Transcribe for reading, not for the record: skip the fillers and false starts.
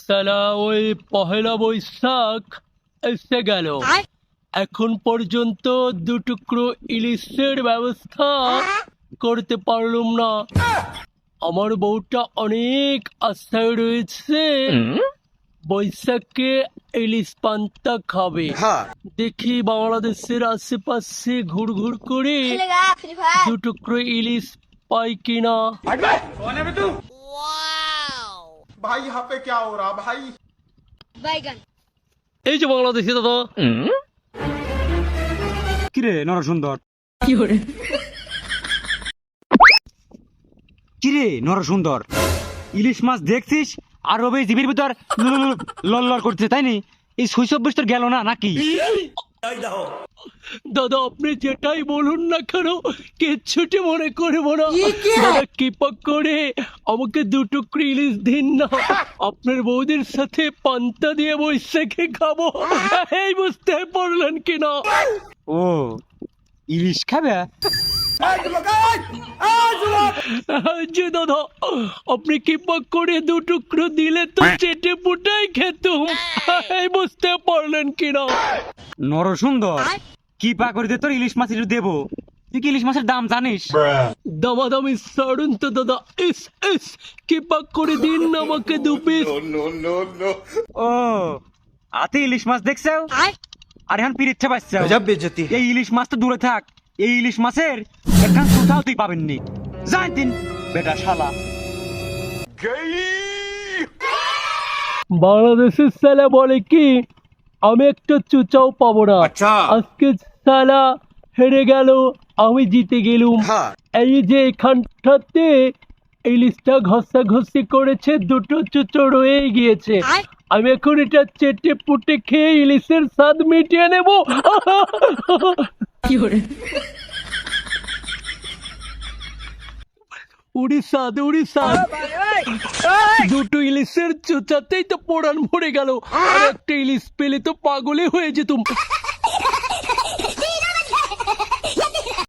সালা ওই পহেলা বৈশাখ এসে গেল, এখন পর্যন্ত দুটুকরো ইলিশের ব্যবস্থা করতে পারলাম না। আমার বউটা অনেক আশায় রয়েছে বৈশাখে ইলিশ পান্তা খাবে। দেখি বাংলাদেশের আশেপাশে ঘুরঘুর করে দুটুকরো ইলিশ পাই কিনা। भाई यहाँ पे क्या हो रहा भाई? এই যে বাংলাদেশি দাদা। কিরে নরসুন্দর, কিরে নরসুন্দর, ইলিশ মাছ দেখছিস আর ওবে জিবির ভিতর লল করছে, তাই নি? এই শৈশব বয়স তোর গেল না নাকি? দাদা আপনি যেটাই বলুন না কেন কিচ্ছুটি মনে করবো না। দাদা কৃপা করে আমাকে দুটুকরো ইলিশ দিন না, আপনার বৌদির সাথে পান্তা দিয়ে বৈশাখে খাবো। এই বুঝতে পারলেন কিনা? ও ইলিশ খাবে? জি দাদা, আপনি কৃপা করে দুটুকরো দিলে তো চেটে পুটাই খেতুম। এই বুঝতে পারলেন কিনা? নরসুন্দর, কি পা করে দে তোর ইলিশ মাছ একটু দেবো। তুই কি ইলিশ মাছের দাম জানিস? দামাদামি ছাড়ুন তো দাদা, ইস ইস কৃপা করে দিন না আমাকে দু পিস। ও হাতে ইলিশ মাছ দেখছো আর এখন পিরিচ্ছে পাচ্ছে। এই ইলিশ মাছ তো দূরে থাক, এই ইলিশ মাছের একখান কোথাও তুই পাবেননি। জানতিন বেটা শালা। বাংলাদেশের সালা বলে কি আমি একটা চুচাও পাবো না। আজকে সালা হেরে গেল, আমি জিতে গেলুম। এই যে এখানটাতে ইলিশটা ঘষাঘষি করেছে, দুটো চুচো রয়ে গিয়েছে। আমি এখন এটা চেটে পুটে খেয়ে ইলিশের স্বাদ মিটিয়ে নেব। উড়িষ্যাদ উড়িষ্যাদ, দুটো ইলিশের চুচাতেই তো পোড়ান ভরে গেল, আর একটা ইলিশ পেলে তো পাগলে হয়ে যেতুম।